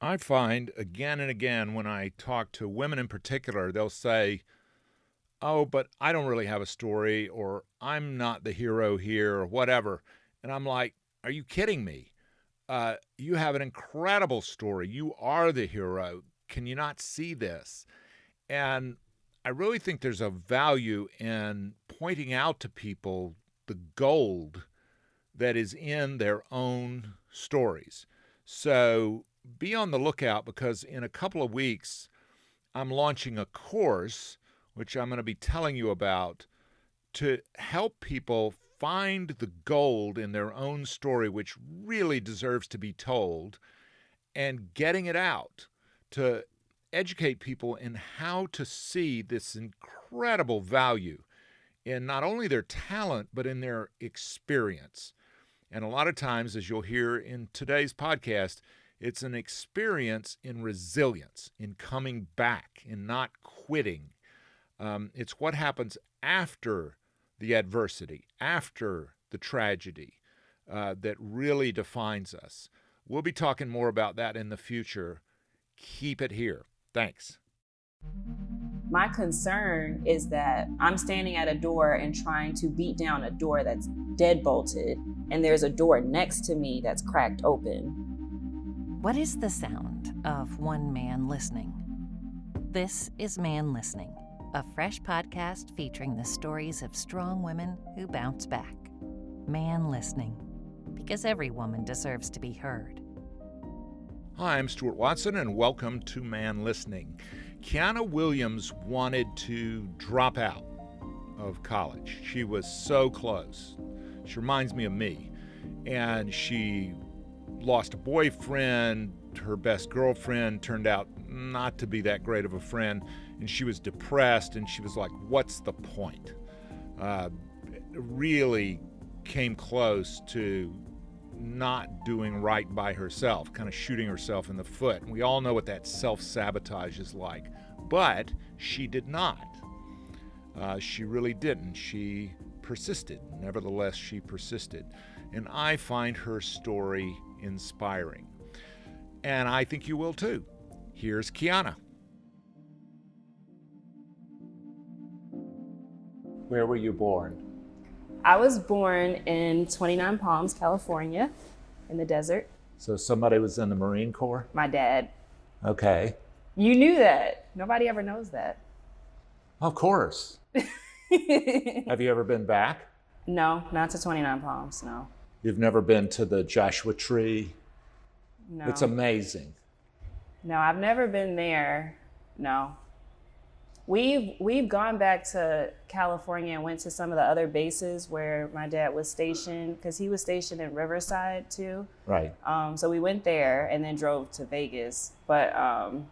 I find again and again when I talk to women in particular, they'll say, "Oh, but I don't really have a story," or "I'm not the hero here," or whatever. And I'm like, "Are you kidding me? You have an incredible story. You are the hero. Can you not see this?" And I really think there's a value in pointing out to people the gold that is in their own stories. So be on the lookout because in a couple of weeks, I'm launching a course, which I'm going to be telling you about, to help people find the gold in their own story, which really deserves to be told, and getting it out to educate people in how to see this incredible value in not only their talent, but in their experience. And a lot of times, as you'll hear in today's podcast, it's an experience in resilience, in coming back, in not quitting. It's what happens after the adversity, after the tragedy, that really defines us. We'll be talking more about that in the future. Keep it here. Thanks. My concern is that I'm standing at a door and trying to beat down a door that's dead bolted, and there's a door next to me that's cracked open. What is the sound of one man listening? This is Man Listening, a fresh podcast featuring the stories of strong women who bounce back. Man Listening, because every woman deserves to be heard. Hi, I'm Stuart Watson, and welcome to Man Listening. Kiana Williams wanted to drop out of college. She was so close. She reminds me of me. And she lost a boyfriend. Her best girlfriend turned out not to be that great of a friend. And she was depressed, and she was like, what's the point? Really came close to not doing right by herself, kind of shooting herself in the foot. And we all know what that self-sabotage is like. But she did not. She really didn't. She persisted. Nevertheless, she persisted. And I find her story inspiring. And I think you will too. Here's Kiana. Where were you born? I was born in 29 Palms, California, in the desert. So somebody was in the Marine Corps? My dad. Okay. You knew that. Nobody ever knows that. Of course. Have you ever been back? No, not to 29 Palms, no. You've never been to the Joshua Tree? No. It's amazing. No, I've never been there. No. We've gone back to California and went to some of the other bases where my dad was stationed, because he was stationed in Riverside too. Right. So we went there and then drove to Vegas, but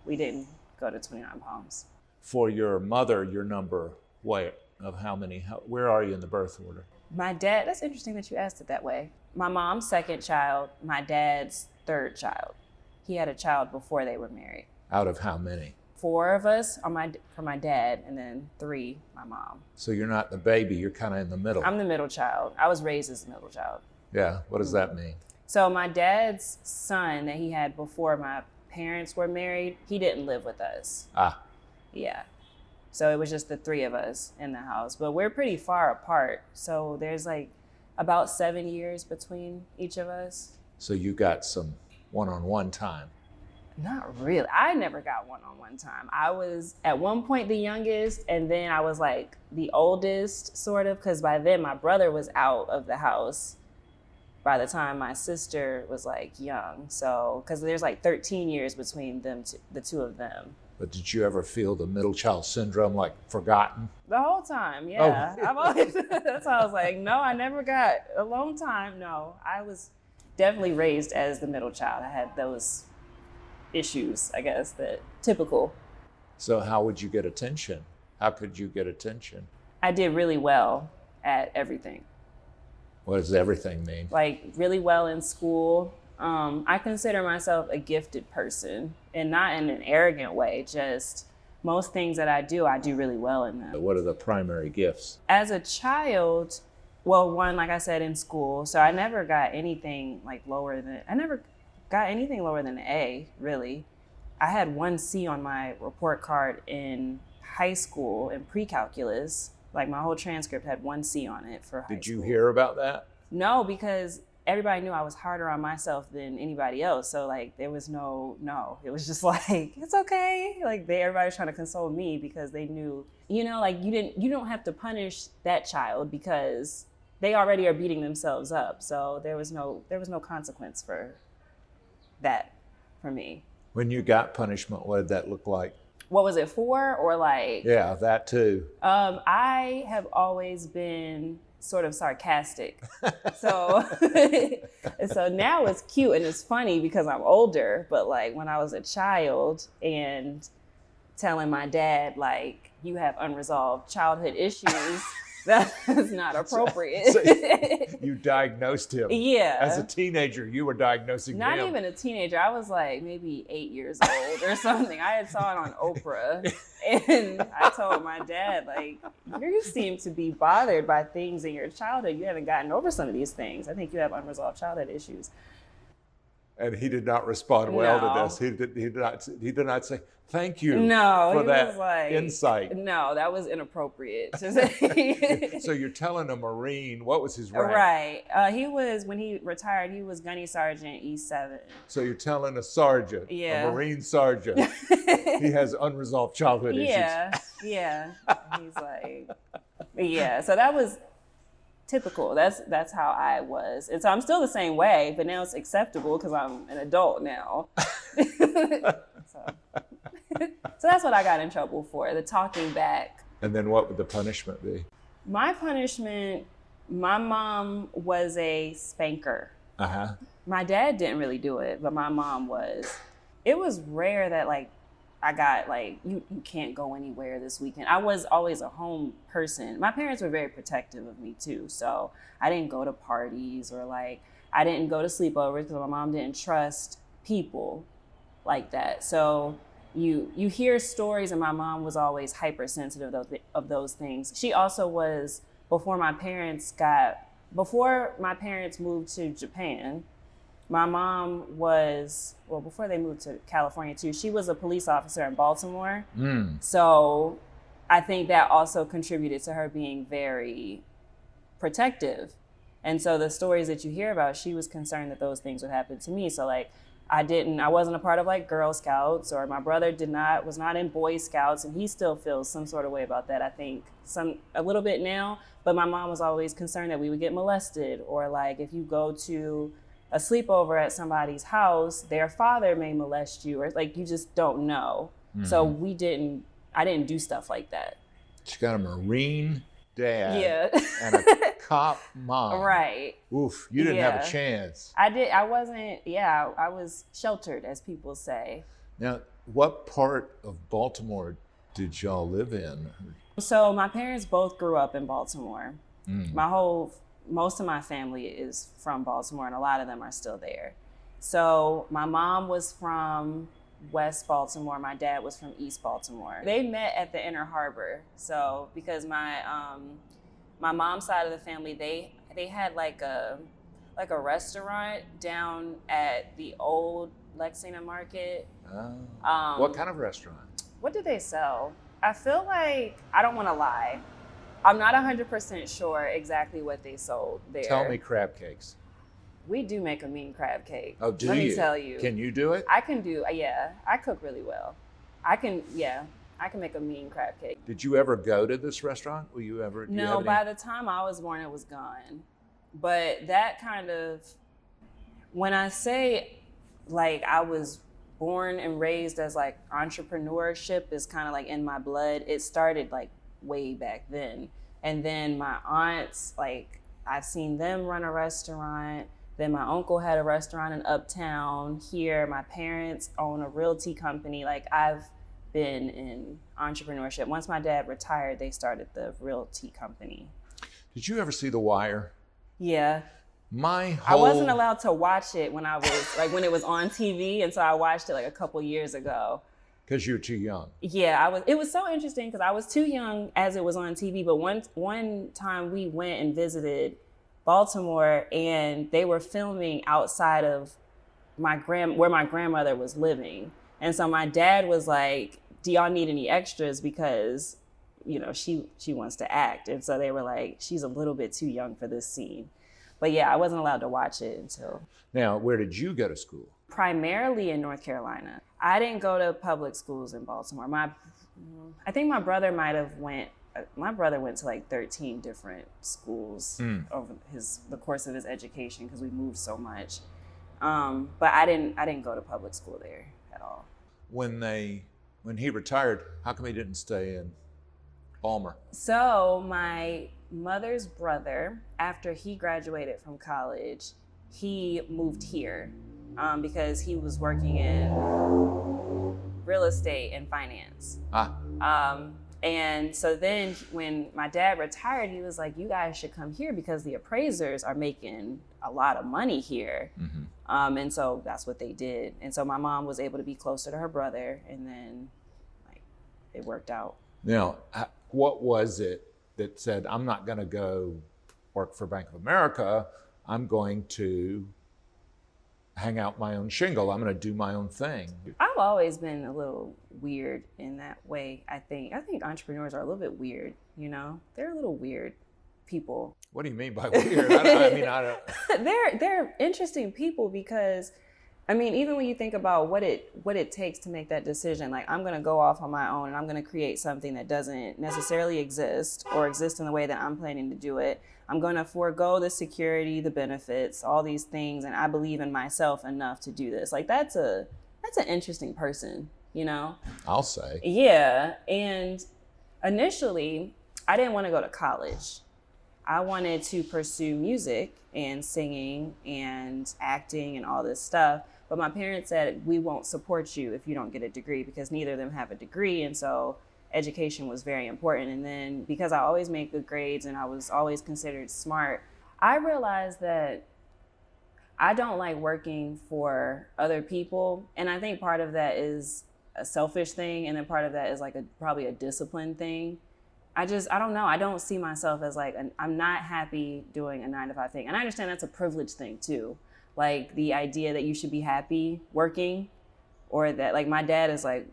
we didn't go to 29 Palms. For your mother, your number, what, of how many, where are you in the birth order? My dad, that's interesting that you asked it that way. My mom's second child, my dad's third child. He had a child before they were married. Out of how many? 4 of us for my dad, and then 3, my mom. So you're not the baby, you're kind of in the middle. I'm the middle child. I was raised as the middle child. Yeah, what does that mean? So my dad's son that he had before my parents were married, he didn't live with us. Ah. Yeah. So it was just the 3 of us in the house, but we're pretty far apart. So there's like about 7 years between each of us. So you got some one-on-one time. Not really. I never got one-on-one time. I was at one point the youngest, and then I was like the oldest, sort of, because by then my brother was out of the house by the time my sister was like young. So, because there's like 13 years between them, the 2 of them. But did you ever feel the middle child syndrome, like forgotten? The whole time, yeah. Oh. I've always, that's why I was like, no, I never got a long time. No, I was definitely raised as the middle child. I had those issues, I guess, that typical. So how would you get attention? How could you get attention? I did really well at everything. What does everything mean? Like really well in school. I consider myself a gifted person, and not in an arrogant way, just most things that I do really well in them. What are the primary gifts? As a child, well, one, like I said, in school. So I never got anything like lower than, I never got anything lower than an A, really. I had 1C on my report card in high school in pre-calculus. Like my whole transcript had 1C on it for high school. Did you hear about that? No, because everybody knew I was harder on myself than anybody else. So like there was no, it was just like, it's okay. Like everybody was trying to console me because they knew, like you don't have to punish that child because they already are beating themselves up. So there was no consequence for that for me. When you got punishment, what did that look like? What was it for, or like? Yeah, that too. I have always been sort of sarcastic. So now it's cute and it's funny because I'm older, but like when I was a child and telling my dad like you have unresolved childhood issues, that's not appropriate. So you diagnosed him. Yeah. As a teenager, you were diagnosing him. Not even a teenager. I was like maybe 8 years old or something. I had saw it on Oprah and I told my dad, like, you seem to be bothered by things in your childhood. You haven't gotten over some of these things. I think you have unresolved childhood issues. And he did not respond well to this. He did not say, thank you for that insight. No, that was inappropriate to say. So you're telling a Marine, what was his rank? Right. When he retired, he was Gunny Sergeant E7. So you're telling a sergeant, a Marine sergeant, he has unresolved childhood issues. Yeah. He's like, so that was typical. That's how I was. And so I'm still the same way, but now it's acceptable because I'm an adult now. So that's what I got in trouble for, the talking back. And then what would the punishment be? My punishment, my mom was a spanker. Uh-huh. My dad didn't really do it, but my mom was. It was rare that like I got like, you can't go anywhere this weekend. I was always a home person. My parents were very protective of me too. So I didn't go to parties or like, I didn't go to sleepovers because my mom didn't trust people like that. So you hear stories, and my mom was always hypersensitive of those things. She also was, before my parents moved to Japan, my mom was, before they moved to California too, she was a police officer in Baltimore. So I think that also contributed to her being very protective. And so the stories that you hear about, she was concerned that those things would happen to me. So like, I wasn't a part of like Girl Scouts, or my brother was not in Boy Scouts, and he still feels some sort of way about that, I think, a little bit now. But my mom was always concerned that we would get molested, or like if you go to a sleepover at somebody's house, their father may molest you, or like you just don't know. Mm-hmm. So I didn't do stuff like that. She got a Marine dad and a cop mom. Right. Oof, you didn't have a chance. I was sheltered, as people say. Now, what part of Baltimore did y'all live in? So my parents both grew up in Baltimore. Most of my family is from Baltimore, and a lot of them are still there. So my mom was from West Baltimore. My dad was from East Baltimore. They met at the Inner Harbor. So because my mom's side of the family, they had like a restaurant down at the old Lexington Market. What kind of restaurant? What did they sell? I feel like, I don't want to lie, I'm not 100% sure exactly what they sold there. Tell me crab cakes. We do make a mean crab cake. Oh, do you? Let me tell you. Can you do it? I can do, I cook really well. I can make a mean crab cake. Did you ever go to this restaurant? No, by the time I was born, it was gone. But that kind of, when I say like I was born and raised as like entrepreneurship is kind of like in my blood, it started like way back then. And then my aunts, like I've seen them run a restaurant. Then my uncle had a restaurant in Uptown here. My parents own a realty company. Like I've been in entrepreneurship. Once my dad retired, they started the realty company. Did you ever see The Wire? Yeah. I wasn't allowed to watch it when when it was on TV. And so I watched it like a couple years ago. Because you were too young. Yeah, it was so interesting because I was too young as it was on TV. But one time we went and visited Baltimore, and they were filming outside of where my grandmother was living. And so my dad was like, do y'all need any extras? Because, she wants to act. And so they were like, she's a little bit too young for this scene. But yeah, I wasn't allowed to watch it until. Now, where did you go to school? Primarily in North Carolina. I didn't go to public schools in Baltimore. I think my brother went to like 13 different schools over the course of his education because we moved so much. But I didn't go to public school there at all. When he retired, how come he didn't stay in Baltimore? So my mother's brother, after he graduated from college, he moved here because he was working in real estate and finance. And so then when my dad retired, he was like, you guys should come here because the appraisers are making a lot of money here. Mm-hmm. And so that's what they did. And so my mom was able to be closer to her brother, and then it worked out. Now, what was it that said, I'm not going to go work for Bank of America, I'm going to hang out my own shingle, I'm going to do my own thing? I've always been a little weird in that way, I think. I think entrepreneurs are a little bit weird, They're a little weird people. What do you mean by weird? I don't. They're interesting people because, even when you think about what it takes to make that decision, like I'm going to go off on my own and I'm going to create something that doesn't necessarily exist or exist in the way that I'm planning to do it. I'm going to forego the security, the benefits, all these things, and I believe in myself enough to do this. Like that's an interesting person, I'll say. Yeah, and initially I didn't want to go to college. I wanted to pursue music and singing and acting and all this stuff. But my parents said, we won't support you if you don't get a degree, because neither of them have a degree. And so education was very important. And then because I always made good grades and I was always considered smart, I realized that I don't like working for other people. And I think part of that is a selfish thing. And then part of that is probably a discipline thing. I don't know. I don't see myself as I'm not happy doing a 9-to-5 thing. And I understand that's a privilege thing too. Like the idea that you should be happy working, or that my dad is I've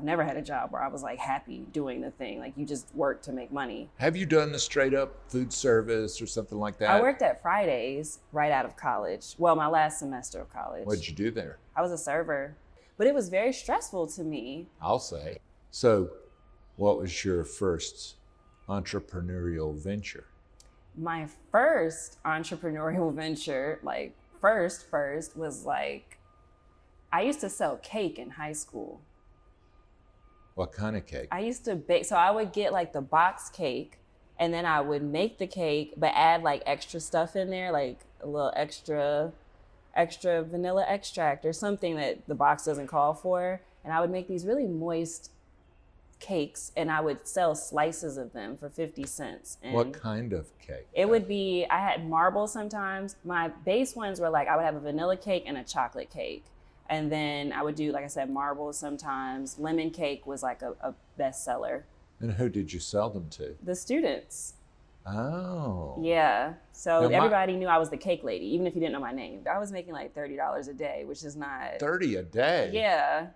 never had a job where I was happy doing the thing. You just work to make money. Have you done the straight up food service or something like that? I worked at Fridays right out of college. Well, my last semester of college. What did you do there? I was a server, but it was very stressful to me. I'll say. So what was your first entrepreneurial venture? My first entrepreneurial venture, first was I used to sell cake in high school. What kind of cake? I used to bake. So I would get the box cake, and then I would make the cake, but add extra stuff in there, a little extra vanilla extract or something that the box doesn't call for. And I would make these really moist cakes, and I would sell slices of them for 50 cents. And what kind of cake? It would be, I had marble sometimes. My base ones were I would have a vanilla cake and a chocolate cake. And then I would do, like I said, marbles sometimes. Lemon cake was a bestseller. And who did you sell them to? The students. Oh. Yeah. So everybody knew I was the cake lady, even if you didn't know my name. I was making $30 a day, which is not... 30 a day? Yeah.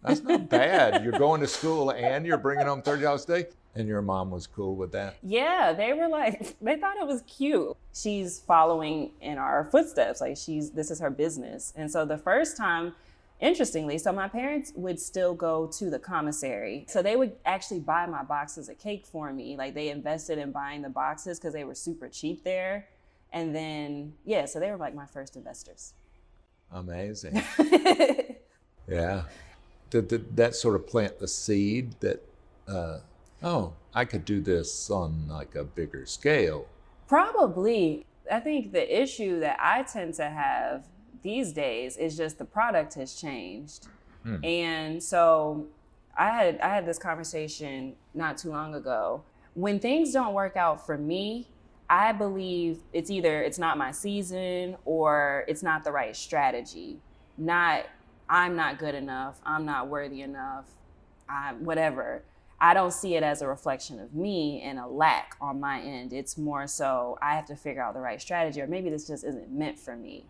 That's not bad. You're going to school and you're bringing home $30 a day? And your mom was cool with that? Yeah, they were they thought it was cute. She's following in our footsteps. This is her business. And so the first time, interestingly, so my parents would still go to the commissary. So they would actually buy my boxes of cake for me. They invested in buying the boxes because they were super cheap there. And then, so they were my first investors. Amazing. Yeah. Did that sort of plant the seed that, I could do this on a bigger scale? Probably. I think the issue that I tend to have these days is just the product has changed. And so I had this conversation not too long ago. When things don't work out for me, I believe it's either it's not my season or it's not the right strategy. Not I'm not good enough, I'm not worthy enough, whatever. I don't see it as a reflection of me and a lack on my end. It's more so I have to figure out the right strategy, or maybe this just isn't meant for me.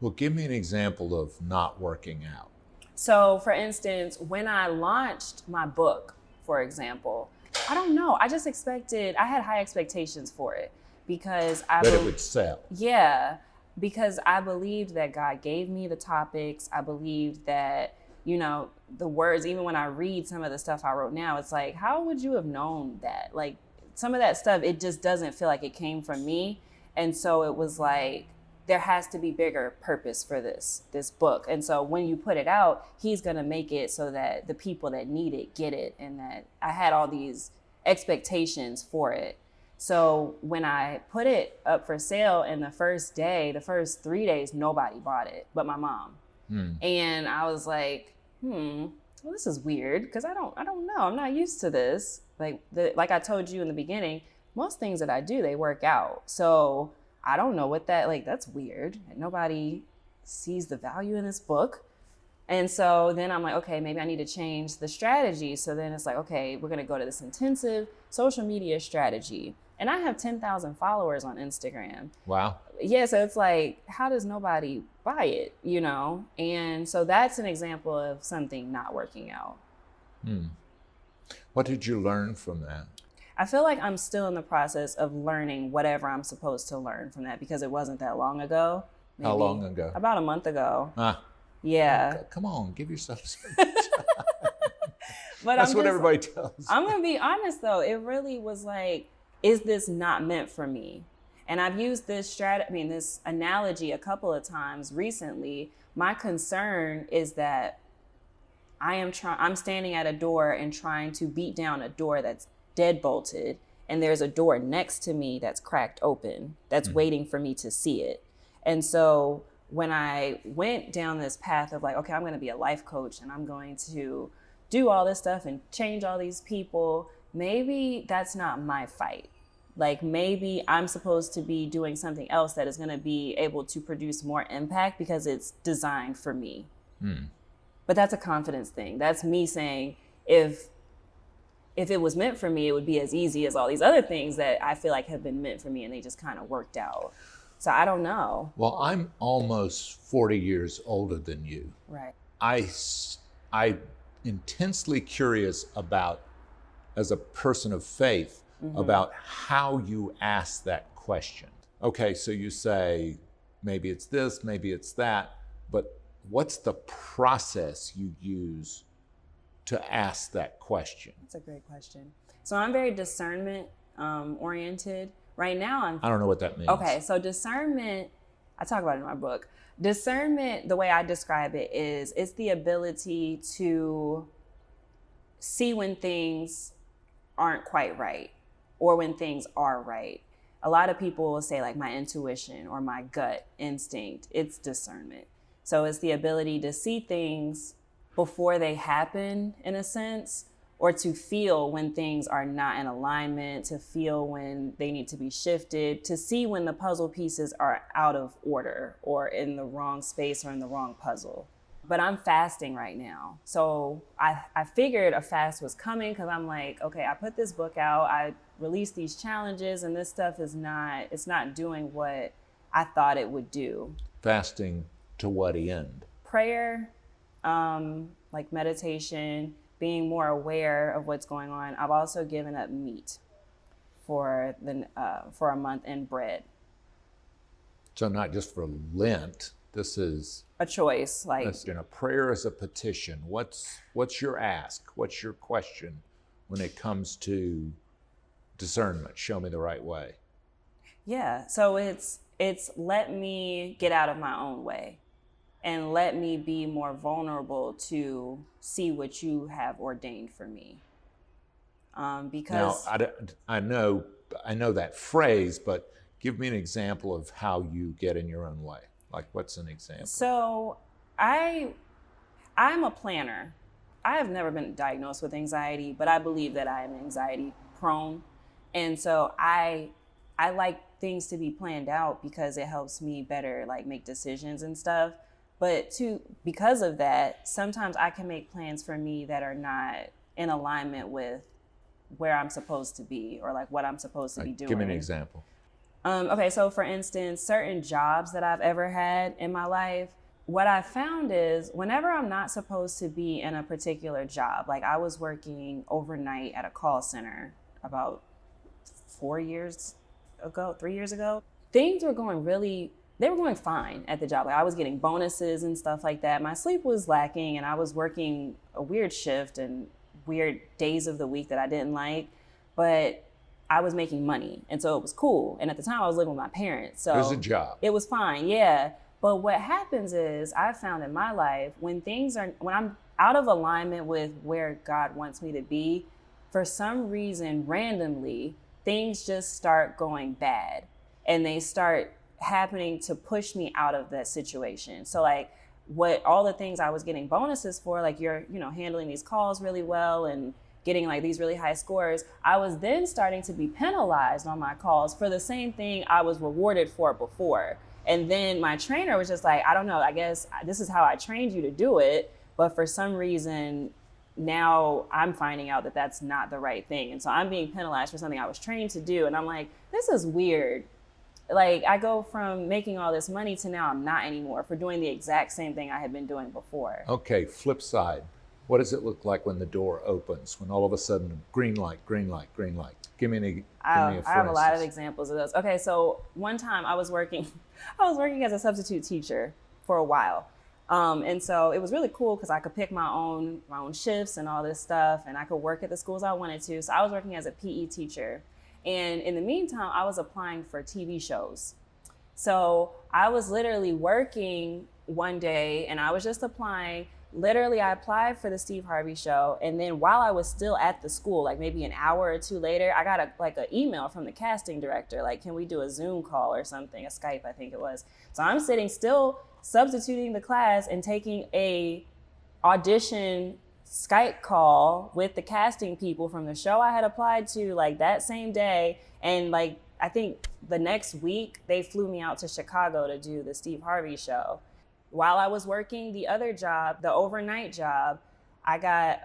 Well, give me an example of not working out. So, for instance, when I launched my book, for example, I don't know. I had high expectations for it because it would sell. Yeah, because I believed that God gave me the topics. I believed that, the words, even when I read some of the stuff I wrote now, it's like, how would you have known that? Like, some of that stuff, it just doesn't feel like it came from me. And so it was like, there has to be bigger purpose for this book. And so when you put it out, he's going to make it so that the people that need it get it. And that I had all these expectations for it. So when I put it up for sale, and the first 3 days, nobody bought it but my mom. And I was like, well, this is weird, because I don't know. I'm not used to this. Like I told you in the beginning, most things that I do, they work out. So I don't know what that's weird. Nobody sees the value in this book. And so then I'm like, okay, maybe I need to change the strategy. So then it's like, okay, we're going to go to this intensive social media strategy. And I have 10,000 followers on Instagram. Wow. Yeah, so it's like, how does nobody buy it, And so that's an example of something not working out. What did you learn from that? I feel like I'm still in the process of learning whatever I'm supposed to learn from that, because it wasn't that long ago. How long ago? About a month ago. Yeah. Oh, come on, give yourself some time. But That's what everybody tells. I'm going to be honest, though. It really was like, is this not meant for me? And I've used this analogy a couple of times recently. My concern is that I'm standing at a door and trying to beat down a door that's dead bolted, and there's a door next to me that's cracked open, that's waiting for me to see it. And so when I went down this path of like, okay, I'm going to be a life coach and I'm going to do all this stuff and change all these people, maybe that's not my fight. Like, maybe I'm supposed to be doing something else that is going to be able to produce more impact because it's designed for me. But that's a confidence thing. That's me saying, if it was meant for me, it would be as easy as all these other things that I feel like have been meant for me, and they just kind of worked out. So I don't know. Well, I'm almost 40 years older than you. Right. I'm intensely curious about, as a person of faith, about how you ask that question. Okay, so you say, maybe it's this, maybe it's that, but what's the process you use to ask that question? That's a great question. So I'm very discernment oriented. Right now I don't know what that means. Okay, so discernment, I talk about it in my book. Discernment, the way I describe it is, it's the ability to see when things aren't quite right or when things are right. A lot of people will say like my intuition or my gut instinct. It's discernment. So it's the ability to see things before they happen, in a sense, or to feel when things are not in alignment, to feel when they need to be shifted, to see when the puzzle pieces are out of order or in the wrong space or in the wrong puzzle. But I'm fasting right now. So I figured a fast was coming, because I'm like, okay, I put this book out, I released these challenges, and this stuff it's not doing what I thought it would do. Fasting to what end? Prayer, like meditation, being more aware of what's going on. I've also given up meat for a month, and bread. So not just for Lent. This is a choice. Like, prayer is a petition. What's your ask? What's your question when it comes to discernment? Show me the right way. Yeah. So it's let me get out of my own way, and let me be more vulnerable to see what you have ordained for me. Because now I know that phrase, but give me an example of how you get in your own way. Like, what's an example? So I'm a planner. I have never been diagnosed with anxiety, but I believe that I am anxiety prone. And so I like things to be planned out because it helps me better like make decisions and stuff. But because of that, sometimes I can make plans for me that are not in alignment with where I'm supposed to be or like what I'm supposed to be doing. Give me an example. Okay, so for instance, certain jobs that I've ever had in my life, what I found is whenever I'm not supposed to be in a particular job, like I was working overnight at a call center about 3 years ago, things were going they were going fine at the job. Like I was getting bonuses and stuff like that. My sleep was lacking and I was working a weird shift and weird days of the week that I didn't like, but I was making money. And so it was cool. And at the time I was living with my parents. So It was a job. it was fine. Yeah. But what happens is I found in my life when I'm out of alignment with where God wants me to be, for some reason, randomly, things just start going bad and they start happening to push me out of that situation. So like all the things I was getting bonuses for, like you're, handling these calls really well and getting like these really high scores, I was then starting to be penalized on my calls for the same thing I was rewarded for before. And then my trainer was just like, I don't know, I guess this is how I trained you to do it. But for some reason, now I'm finding out that that's not the right thing. And so I'm being penalized for something I was trained to do. And I'm like, this is weird. Like I go from making all this money to now I'm not anymore for doing the exact same thing I had been doing before. Okay, flip side. What does it look like when the door opens, when all of a sudden green light, green light, green light? Give me a I have a lot of examples of those. Okay, so one time I was working as a substitute teacher for a while. And so it was really cool because I could pick my own shifts and all this stuff, and I could work at the schools I wanted to. So I was working as a PE teacher. And in the meantime, I was applying for TV shows. So I was literally working one day and I was just applying. Literally, I applied for the Steve Harvey show. And then while I was still at the school, like maybe an hour or two later, I got an email from the casting director, like, can we do a Zoom call or something, a Skype, I think it was. So I'm sitting still substituting the class and taking a audition Skype call with the casting people from the show I had applied to like that same day. And like, I think the next week they flew me out to Chicago to do the Steve Harvey show. While I was working the other job, the overnight job, I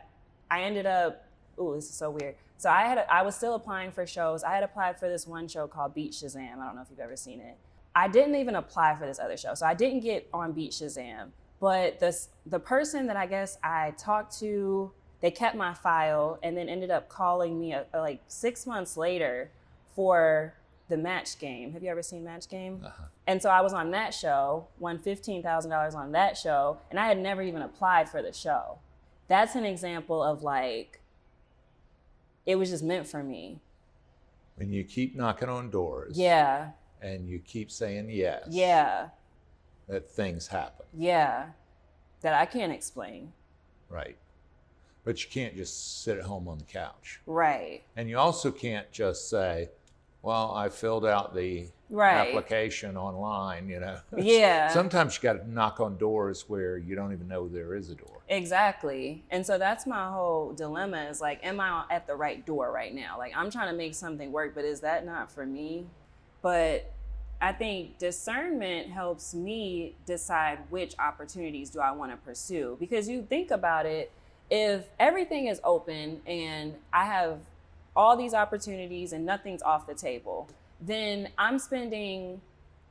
ended up, this is so weird. So I was still applying for shows. I had applied for this one show called Beat Shazam. I don't know if you've ever seen it. I didn't even apply for this other show. So I didn't get on Beat Shazam. But the person that I guess I talked to, they kept my file and then ended up calling me like 6 months later for the Match Game. Have you ever seen Match Game? Uh-huh. And so I was on that show, won $15,000 on that show, and I had never even applied for the show. That's an example of like, it was just meant for me. When you keep knocking on doors. Yeah. And you keep saying yes. Yeah. That things happen. Yeah, that I can't explain. Right. But you can't just sit at home on the couch. Right. And you also can't just say, well, I filled out the application online, Yeah. Sometimes you got to knock on doors where you don't even know there is a door. Exactly. And so that's my whole dilemma is like, am I at the right door right now? Like, I'm trying to make something work, but is that not for me? But I think discernment helps me decide which opportunities do I want to pursue. Because you think about it, if everything is open and I have all these opportunities and nothing's off the table, then I'm spending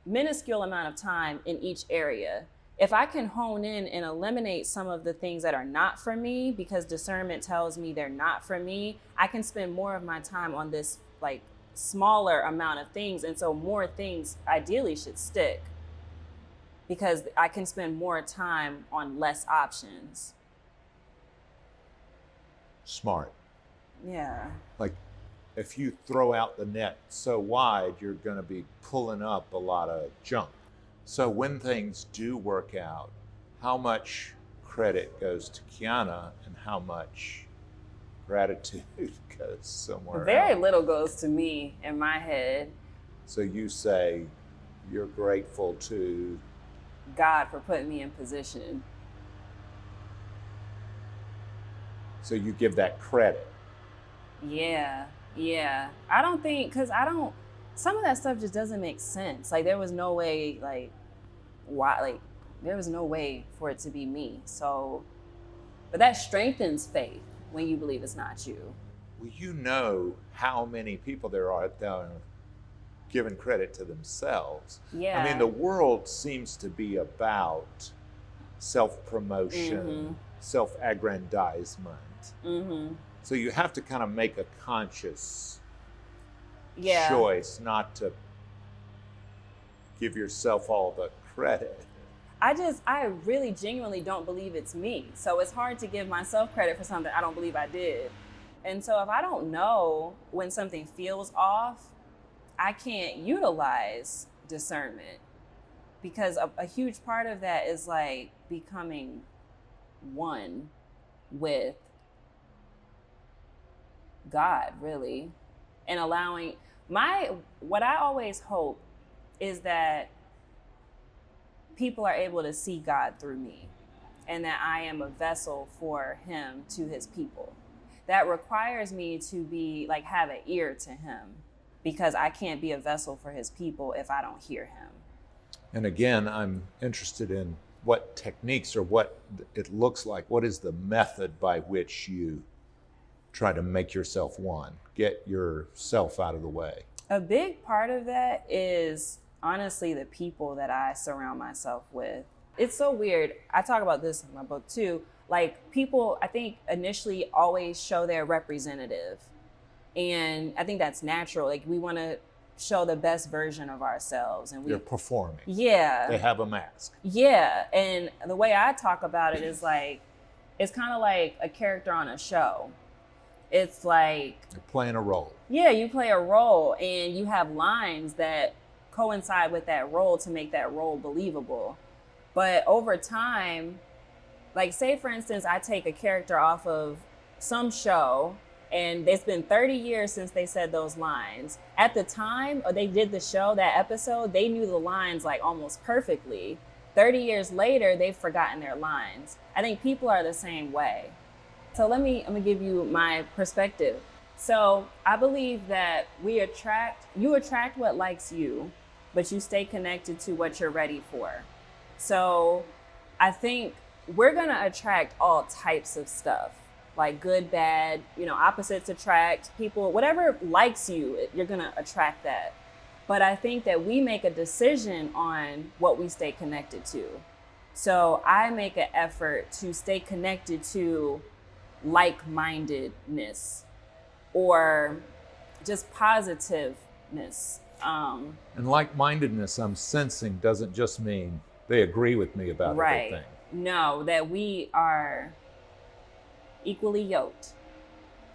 minuscule amount of time in each area. If I can hone in and eliminate some of the things that are not for me, because discernment tells me they're not for me, I can spend more of my time on this like smaller amount of things. And so more things ideally should stick because I can spend more time on less options. Smart. Yeah. Like if you throw out the net so wide, you're going to be pulling up a lot of junk. So when things do work out, how much credit goes to Kiana and how much gratitude goes somewhere Very else? little goes to me in my head. So you say you're grateful to God for putting me in position. So you give that credit. Yeah. I don't think, some of that stuff just doesn't make sense. Like there was no way, there was no way for it to be me. So, but that strengthens faith when you believe it's not you. Well, you know how many people there are out there given credit to themselves. Yeah. I mean, the world seems to be about self-promotion, self-aggrandizement. So you have to kind of make a conscious choice not to give yourself all the credit. I really genuinely don't believe it's me. So it's hard to give myself credit for something I don't believe I did. And so if I don't know when something feels off, I can't utilize discernment, because a huge part of that is like becoming one with God, really, and allowing what I always hope is that people are able to see God through me, and that I am a vessel for him to his people. That requires me to be like, have an ear to him, because I can't be a vessel for his people if I don't hear him. And again, I'm interested in what techniques or what it looks like. What is the method by which you try to make yourself one, get yourself out of the way? A big part of that is honestly the people that I surround myself with. It's so weird. I talk about this in my book too. Like, people, I think, initially always show their representative. And I think that's natural. Like, we want to show the best version of ourselves. And you're performing. Yeah. They have a mask. Yeah. And the way I talk about it is like, it's kind of like a character on a show. It's like, you're playing a role. Yeah, you play a role and you have lines that coincide with that role to make that role believable. But over time, like, say for instance, I take a character off of some show and it's been 30 years since they said those lines. At the time they did the show, that episode, they knew the lines like almost perfectly. 30 years later, they've forgotten their lines. I think people are the same way. So I'm gonna give you my perspective. So I believe that you attract what likes you, but you stay connected to what you're ready for. So I think we're gonna attract all types of stuff, like good, bad, opposites attract. People, whatever likes you, you're gonna attract that. But I think that we make a decision on what we stay connected to. So I make an effort to stay connected to like-mindedness or just positiveness. And like-mindedness, I'm sensing, doesn't just mean they agree with me about everything. No, that we are equally yoked,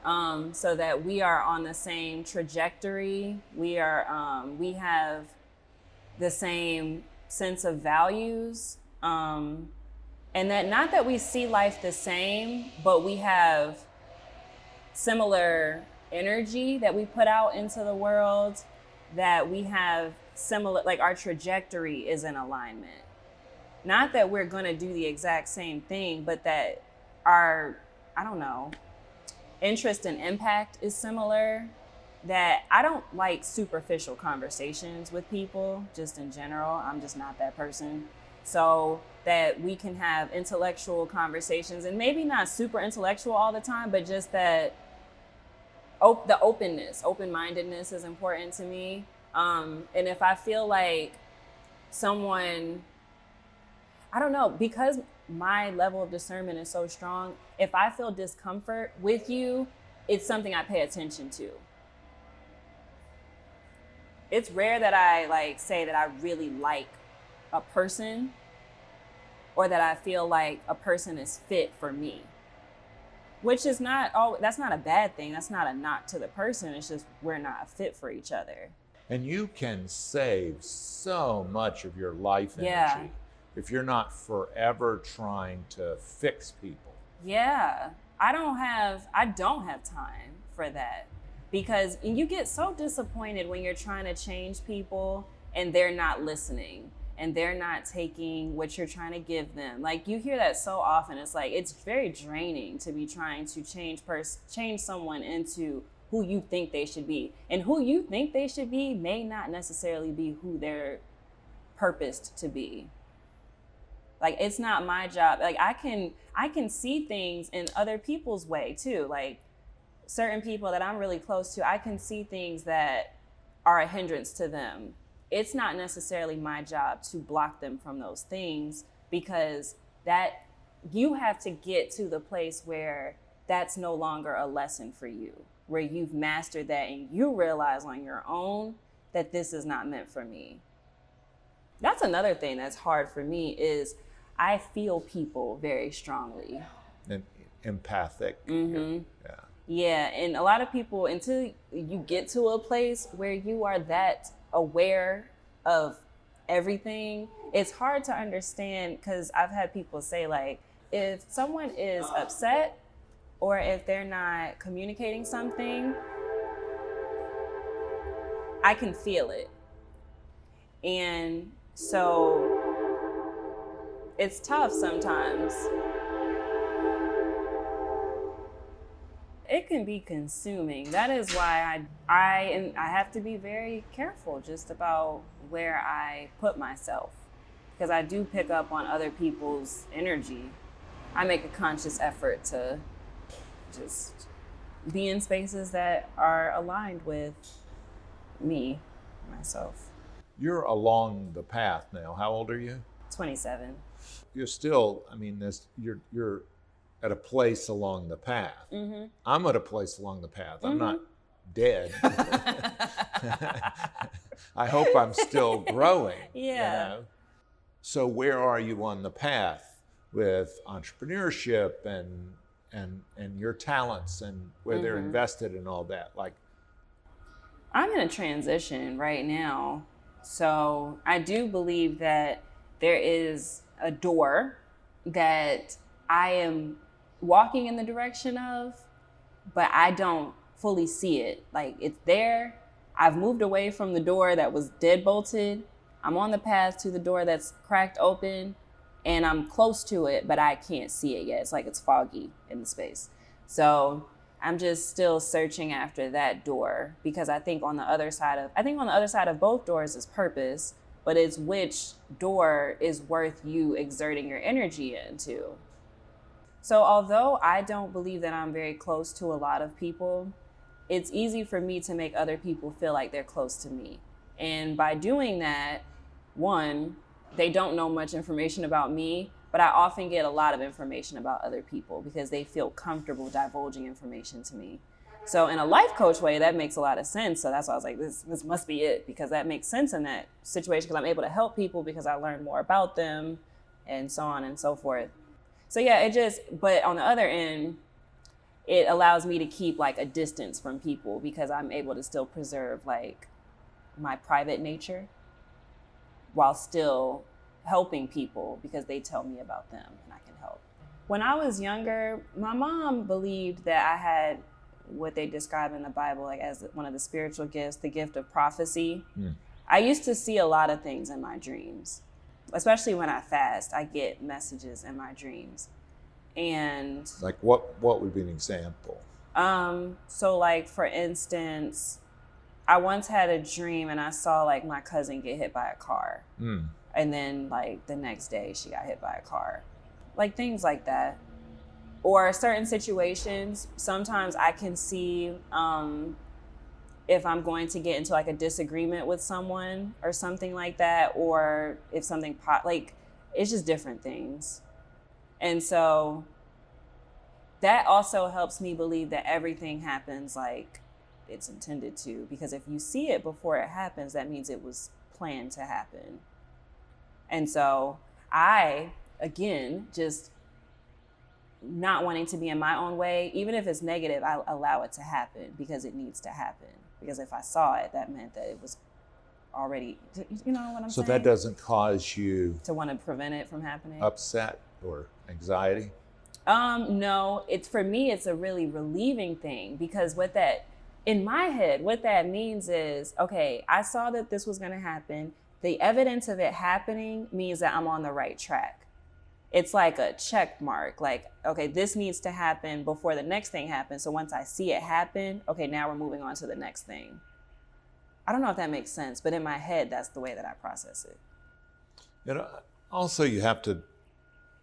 so that we are on the same trajectory. We have the same sense of values, and that not that we see life the same, but we have similar energy that we put out into the world, that we have similar, like our trajectory is in alignment. Not that we're going to do the exact same thing, but that our, interest and impact is similar. That I don't like superficial conversations with people, just in general. I'm just not that person. So that we can have intellectual conversations, and maybe not super intellectual all the time, but just that the open-mindedness is important to me. And if I feel like someone, because my level of discernment is so strong, if I feel discomfort with you, it's something I pay attention to. It's rare that I say that I really like a person, or that I feel like a person is fit for me, which is that's not a bad thing. That's not a knock to the person. It's just we're not a fit for each other. And you can save so much of your life energy if you're not forever trying to fix people. Yeah, I don't have time for that, because you get so disappointed when you're trying to change people and they're not listening and they're not taking what you're trying to give them. Like, you hear that so often. It's like, it's very draining to be trying to change someone into who you think they should be. And who you think they should be may not necessarily be who they're purposed to be. Like, it's not my job. Like, I can see things in other people's way too. Like, certain people that I'm really close to, I can see things that are a hindrance to them, it's not necessarily my job to block them from those things, because that you have to get to the place where that's no longer a lesson for you, where you've mastered that and you realize on your own that this is not meant for me. That's another thing that's hard for me, is I feel people very strongly. And empathic. Mm-hmm. Yeah. Yeah, and a lot of people, until you get to a place where you are that aware of everything, it's hard to understand, because I've had people say, like, if someone is upset or if they're not communicating something, I can feel it. And so it's tough sometimes. It can be consuming. That is why I have to be very careful just about where I put myself, because I do pick up on other people's energy. I make a conscious effort to just be in spaces that are aligned with me, myself. You're along the path now. How old are you? 27. You're still, I mean, you're at a place along the path. Mm-hmm. I'm at a place along the path. I'm Mm-hmm. not dead. I hope I'm still growing. Yeah. You know? So where are you on the path with entrepreneurship and your talents and where they're invested in all that? Like, I'm in a transition right now. So I do believe that there is a door that I am walking in the direction of, but I don't fully see it. Like, it's there. I've moved away from the door that was dead bolted. I'm on the path to the door that's cracked open, and I'm close to it, but I can't see it yet. It's like it's foggy in the space. So I'm just still searching after that door, because I think on the other side of both doors is purpose, but it's which door is worth you exerting your energy into. So although I don't believe that I'm very close to a lot of people, it's easy for me to make other people feel like they're close to me. And by doing that, one, they don't know much information about me, but I often get a lot of information about other people because they feel comfortable divulging information to me. So in a life coach way, that makes a lot of sense. So that's why I was like, this must be it, because that makes sense in that situation, because I'm able to help people because I learned more about them and so on and so forth. So yeah, but on the other end, it allows me to keep like a distance from people, because I'm able to still preserve like my private nature while still helping people because they tell me about them and I can help. When I was younger, my mom believed that I had what they describe in the Bible like as one of the spiritual gifts, the gift of prophecy. I used to see a lot of things in my dreams, especially when I fast. I get messages in my dreams. And like what would be an example? So like, for instance, I once had a dream and I saw like my cousin get hit by a car. And then like the next day she got hit by a car. Like things like that. Or certain situations, sometimes I can see if I'm going to get into like a disagreement with someone or something like that, or if something like it's just different things. And so that also helps me believe that everything happens like it's intended to, because if you see it before it happens, that means it was planned to happen. And so I, again, just not wanting to be in my own way, even if it's negative, I allow it to happen because it needs to happen. Because if I saw it, that meant that it was already, you know what I'm saying? So that doesn't cause you to want to prevent it from happening? Upset or anxiety? No, for me, it's a really relieving thing, because in my head, what that means is, okay, I saw that this was going to happen. The evidence of it happening means that I'm on the right track. It's like a check mark, like, okay, this needs to happen before the next thing happens. So once I see it happen, okay, now we're moving on to the next thing. I don't know if that makes sense, but in my head, that's the way that I process it. You know, also you have to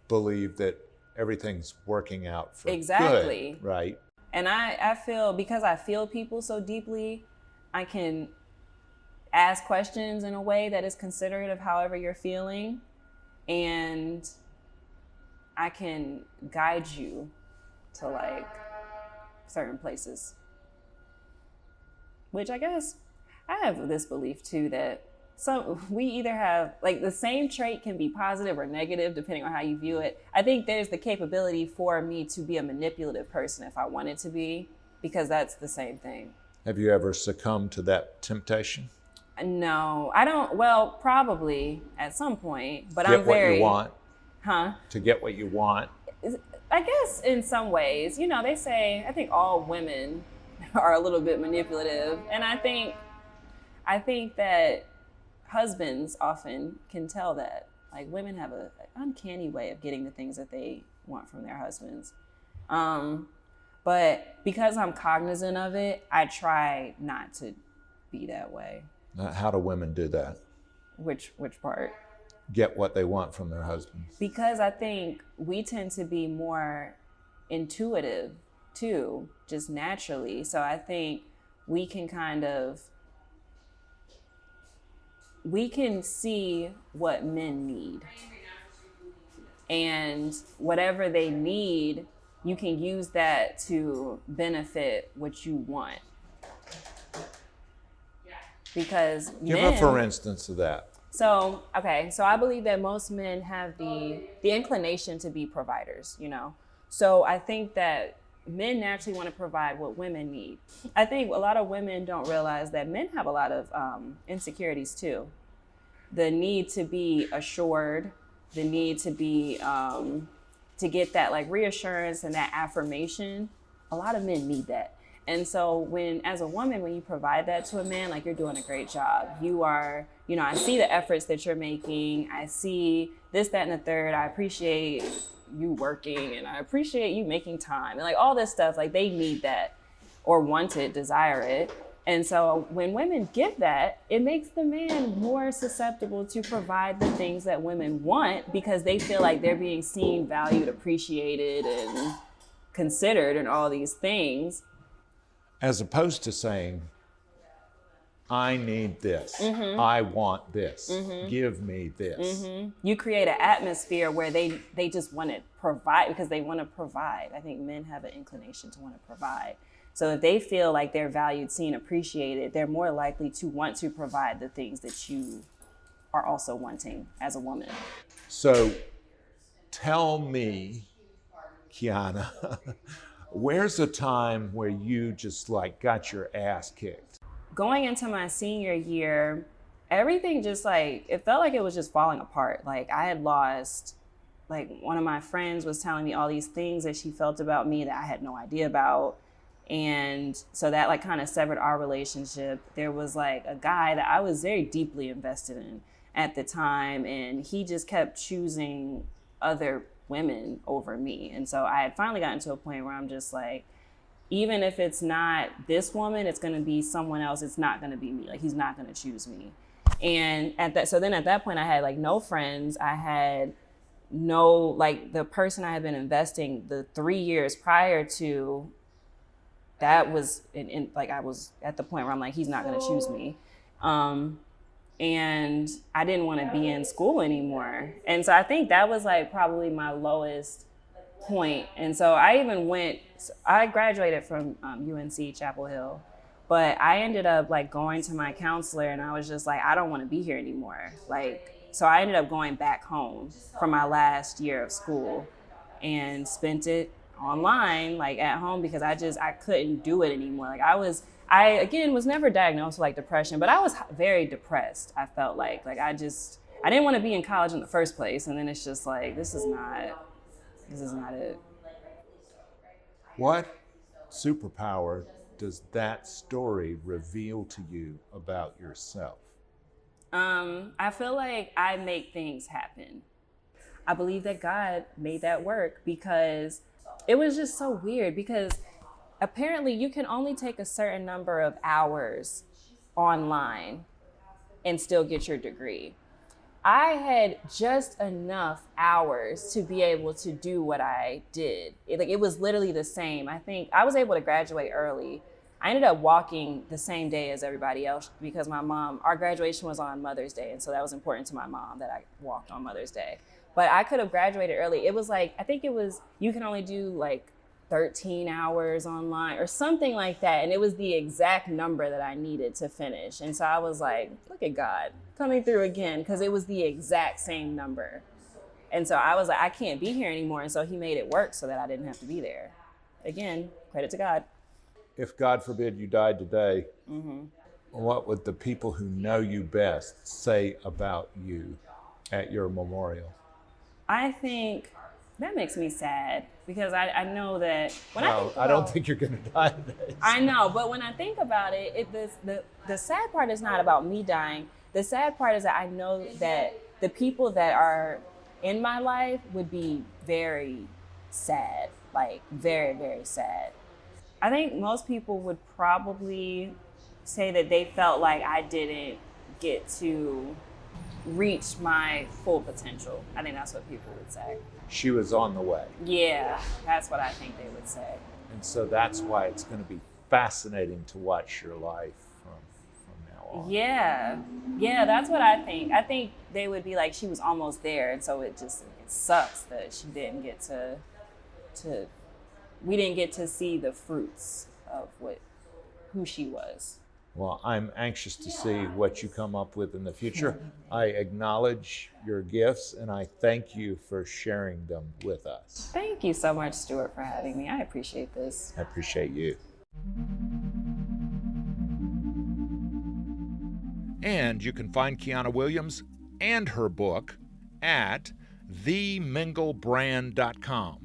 believe that everything's working out for exactly good, right? And I feel, because I feel people so deeply, I can ask questions in a way that is considerate of however you're feeling, and I can guide you to like certain places. Which I guess I have this belief too that we either have like the same trait can be positive or negative depending on how you view it. I think there's the capability for me to be a manipulative person if I wanted to be, because that's the same thing. Have you ever succumbed to that temptation? No, I don't. Well, probably at some point, but Get I'm very. what you want. Huh? To get what you want. I guess in some ways, you know, they say, I think all women are a little bit manipulative. And I think that husbands often can tell that. Like women have an uncanny way of getting the things that they want from their husbands. But because I'm cognizant of it, I try not to be that way. How do women do that? Which part? Get what they want from their husbands. Because I think we tend to be more intuitive too, just naturally. So I think we can see what men need. And whatever they need, you can use that to benefit what you want. Because Give a for instance of that. So I believe that most men have the inclination to be providers, you know? So I think that men naturally want to provide what women need. I think a lot of women don't realize that men have a lot of insecurities too. The need to be assured, the need to be, to get that like reassurance and that affirmation. A lot of men need that. And so as a woman, when you provide that to a man, like you're doing a great job. You are, you know, I see the efforts that you're making. I see this, that, and the third. I appreciate you working and I appreciate you making time and like all this stuff. Like they need that or want it, desire it. And so when women give that, it makes the man more susceptible to provide the things that women want because they feel like they're being seen, valued, appreciated, and considered and all these things. As opposed to saying, I need this, I want this, give me this. You create an atmosphere where they just want to provide because they want to provide. I think men have an inclination to want to provide. So if they feel like they're valued, seen, appreciated, they're more likely to want to provide the things that you are also wanting as a woman. So tell me, Kiana, where's a time where you just like got your ass kicked? Going into my senior year, everything just like, it felt like it was just falling apart. Like I had lost, like one of my friends was telling me all these things that she felt about me that I had no idea about. And so that like kind of severed our relationship. There was like a guy that I was very deeply invested in at the time, and he just kept choosing other women over me. And so I had finally gotten to a point where I'm just like, even if it's not this woman, it's going to be someone else. It's not going to be me. Like he's not going to choose me. And at that point I had like no friends. I had no, like the person I had been investing the 3 years prior to, that was like I was at the point where I'm like, he's not going to choose me. And I didn't want to be in school anymore. And so I think that was like probably my lowest point. And so I graduated from UNC Chapel Hill, but I ended up like going to my counselor and I was just like, I don't want to be here anymore. Like, so I ended up going back home for my last year of school and spent it online, like at home, because I couldn't do it anymore. Like I again was never diagnosed with like depression, but I was very depressed. I felt like I didn't want to be in college in the first place. And then it's just like, this is not it. What superpower does that story reveal to you about yourself? I feel like I make things happen. I believe that God made that work because it was just so weird, because apparently you can only take a certain number of hours online and still get your degree. I had just enough hours to be able to do what I did. It was literally the same. I think I was able to graduate early. I ended up walking the same day as everybody else because our graduation was on Mother's Day. And so that was important to my mom that I walked on Mother's Day. But I could have graduated early. It was like, I think it was, you can only do like 13 hours online or something like that. And it was the exact number that I needed to finish. And so I was like, look at God coming through again, because it was the exact same number. And so I was like, I can't be here anymore. And so he made it work so that I didn't have to be there. Again, credit to God. If God forbid you died today, what would the people who know you best say about you at your memorial? I think that makes me sad because I know that when I don't think you're going to die today. I know, but when I think about it, the sad part is not about me dying. The sad part is that I know that the people that are in my life would be very sad, like very, very sad. I think most people would probably say that they felt like I didn't get to reach my full potential. I think that's what people would say. She was on the way. Yeah, that's what I think they would say. And so that's why it's going to be fascinating to watch your life from now on. Yeah, that's what I think. I think they would be like, she was almost there, and so it sucks that she didn't get to we didn't get to see the fruits of who she was. Well, I'm anxious to see what you come up with in the future. I acknowledge your gifts, and I thank you for sharing them with us. Thank you so much, Stuart, for having me. I appreciate this. I appreciate you. And you can find Kiana Williams and her book at theminglebrand.com.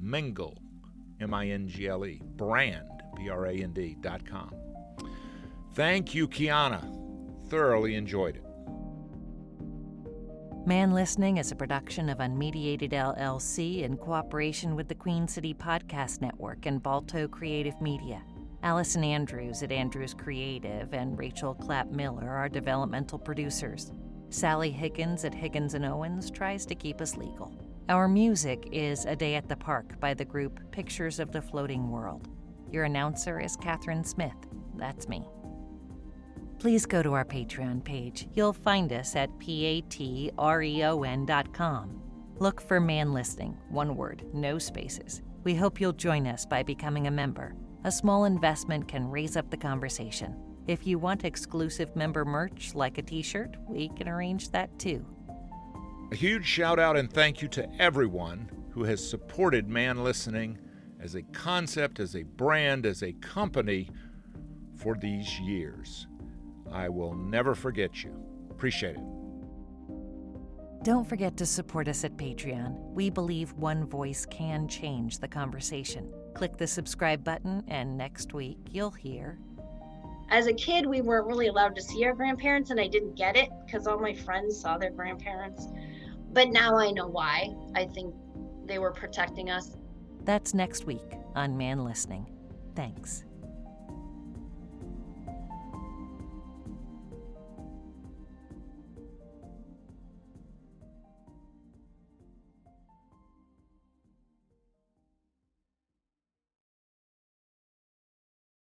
Mingle, M-I-N-G-L-E, brand, brand.com. Thank you, Kiana. Thoroughly enjoyed it. Man Listening is a production of Unmediated LLC in cooperation with the Queen City Podcast Network and Balto Creative Media. Allison Andrews at Andrews Creative and Rachel Clapp Miller are developmental producers. Sally Higgins at Higgins & Owens tries to keep us legal. Our music is A Day at the Park by the group Pictures of the Floating World. Your announcer is Catherine Smith. That's me. Please go to our Patreon page. You'll find us at patreon.com. Look for Man Listening, one word, no spaces. We hope you'll join us by becoming a member. A small investment can raise up the conversation. If you want exclusive member merch like a t-shirt, we can arrange that too. A huge shout out and thank you to everyone who has supported Man Listening as a concept, as a brand, as a company for these years. I will never forget you. Appreciate it. Don't forget to support us at Patreon. We believe one voice can change the conversation. Click the subscribe button, and next week you'll hear. As a kid, we weren't really allowed to see our grandparents, and I didn't get it because all my friends saw their grandparents. But now I know why. I think they were protecting us. That's next week on Man Listening. Thanks.